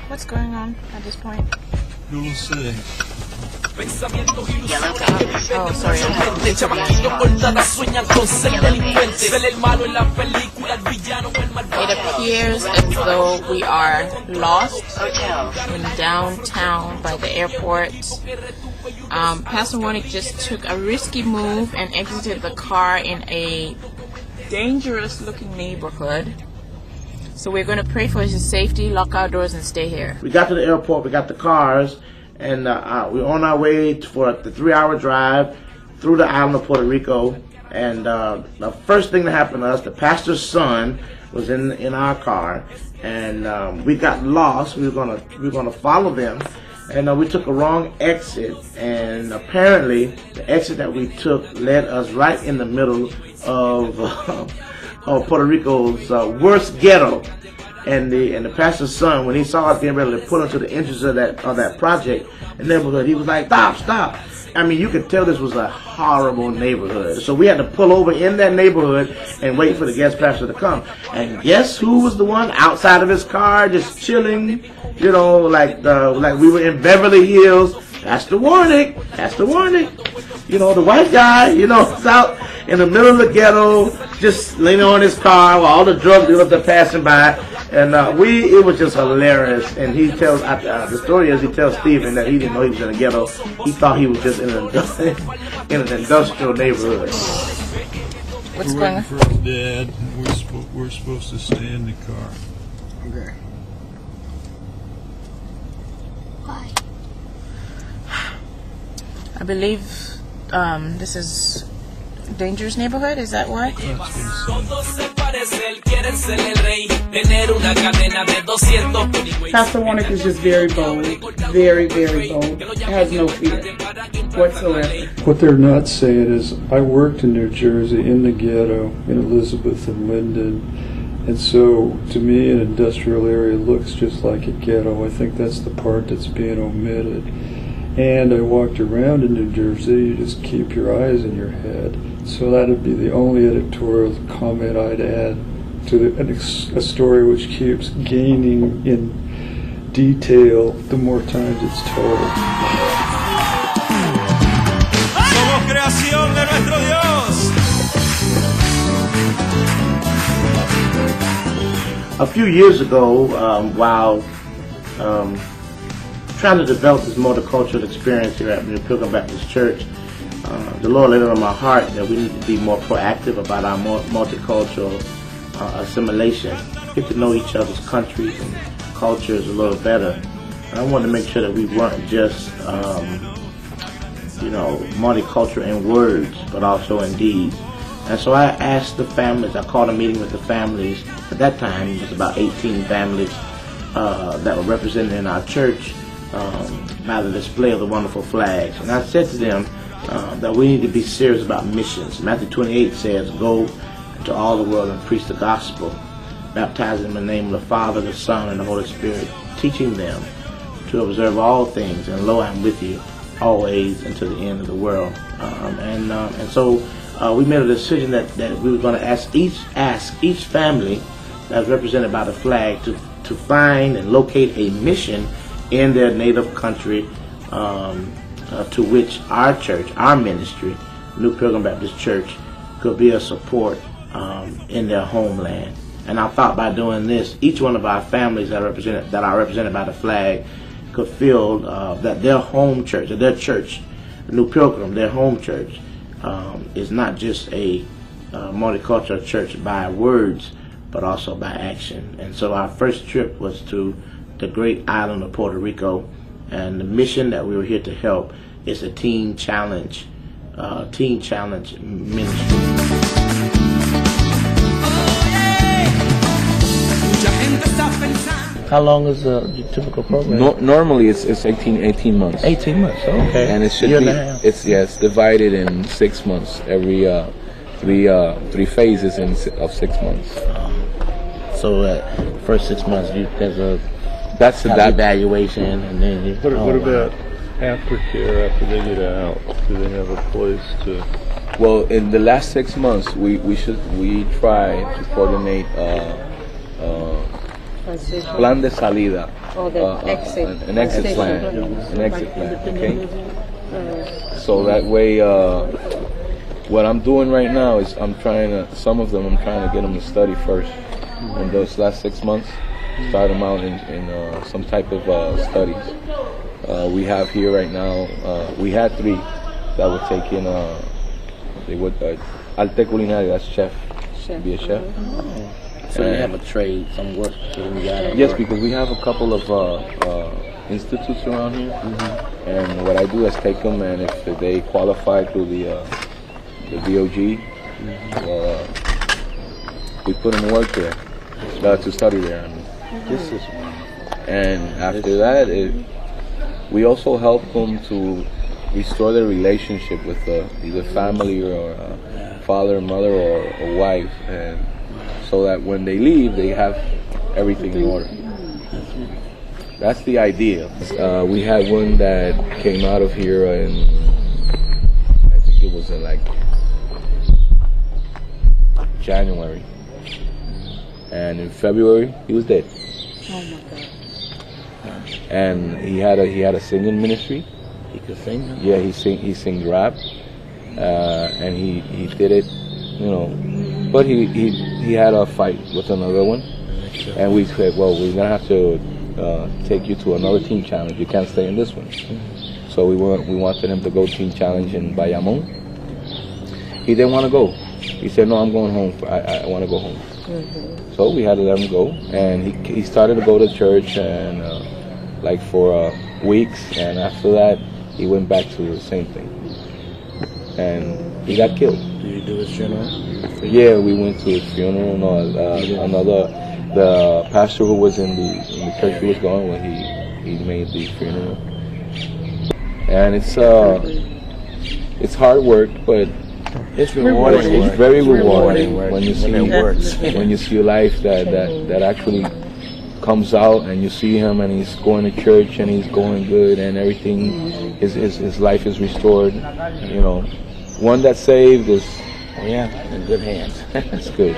What's going on at this point? No lo sé. Oh, sorry. It appears as though we are lost in downtown by the airport. Pastor Warnick just took a risky move and exited the car in a dangerous looking neighborhood. So we're going to pray for his safety, lock our doors, and stay here. We got to the airport, we got the cars, and we're on our way for the 3-hour drive through the island of Puerto Rico. And the first thing that happened to us, the pastor's son was in our car, and we got lost. We were gonna follow them, and we took a wrong exit. And apparently, the exit that we took led us right in the middle of Puerto Rico's worst ghetto. And the pastor's son, when he saw us getting ready to pull into the entrance of that project and neighborhood, he was like, "Stop!" I mean, you could tell this was a horrible neighborhood. So we had to pull over in that neighborhood and wait for the guest pastor to come. And guess who was the one outside of his car, just chilling, you know, like we were in Beverly Hills? Pastor Warnick. You know, the white guy, you know, was out in the middle of the ghetto, just leaning on his car while all the drug dealers are passing by. And it was just hilarious. And he tells, the story is, he tells Stephen that he didn't know he was in a ghetto. He thought he was just in an industrial neighborhood. What's going on? For his dad. We're supposed to stay in the car. Okay. Why? I believe this is a dangerous neighborhood. Is that why? Pastor Warnick is just very bold, very, very bold. Has no fear whatsoever. What they're not saying is, I worked in New Jersey in the ghetto in Elizabeth and Linden, and so to me an industrial area looks just like a ghetto. I think that's the part that's being omitted. And I walked around in New Jersey. You just keep your eyes in your head. So that would be the only editorial comment I'd add to a story which keeps gaining in detail the more times it's told. Somos creación de nuestro Dios. A few years ago, while trying to develop this multicultural experience here at the Pilgrim Baptist Church, the Lord laid it on my heart that we need to be more proactive about our multicultural assimilation, get to know each other's countries and cultures a little better. And I wanted to make sure that we weren't just, multicultural in words, but also in deeds. And so I asked the families, I called a meeting with the families. At that time, it was about 18 families that were represented in our church by the display of the wonderful flags. And I said to them that we need to be serious about missions. Matthew 28 says, "Go into all the world and preach the gospel." baptizing them in the name of the Father, the Son, and the Holy Spirit, teaching them to observe all things, and lo, I'm with you always until the end of the world. And so we made a decision that we were going to ask each family that's represented by the flag to find and locate a mission in their native country, to which our church, our ministry, New Pilgrim Baptist Church, could be a support in their homeland. And I thought by doing this, each one of our families that are represented by the flag could feel that their home church, or their church, New Pilgrim, their home church, is not just a multicultural church by words, but also by action. And so our first trip was to the great island of Puerto Rico, and the mission that we were here to help is a teen challenge ministry. How long is the typical program? Normally it's 18 months. 18 months, okay. And it should be, it's divided in 6 months. Every three phases of 6 months. So first 6 months, that's evaluation, and then What about aftercare after they get out? Do they have a place to? Well, in the last 6 months, we try to coordinate plan de salida, an exit plan, okay. So that way, what I'm doing right now is I'm trying to get them to study first in those last 6 months. Start them out in some type of studies. We have here right now, we had 3 that would take in, they would, Arte Culinaria, that's chef, be a chef. So you have a trade, some work. Yes, because we have a couple of institutes around here, and what I do is take them, and if they qualify through the DOG, we put them to work there, to study there. I mean. And after that, we also help them to restore their relationship with either family or father, mother, or wife, and so that when they leave, they have everything in order. That's the idea. We had one that came out of here in, I think it was in like January, and in February he was dead. Oh my God. And he had a singing ministry. He could sing? Yeah, he sings rap, and he did it, you know. But he had a fight with another one, and we said, well, we're gonna have to take you to another team challenge. You can't stay in this one. So we wanted him to go team challenge in Bayamon. He didn't want to go. He said, no, I'm going home. I want to go home. So we had to let him go, and he started to go to church, and like for weeks, and after that he went back to the same thing, and he got killed. Did you do his funeral? Yeah, we went to his funeral. No, the pastor who was in the church he was going when he made the funeral, and it's hard work, but it's rewarding. It's very rewarding when you see it works. When you see a life that actually comes out, and you see him, and he's going to church, and he's going good, and everything, his life is restored. You know, one that's saved is in good hands. It's good.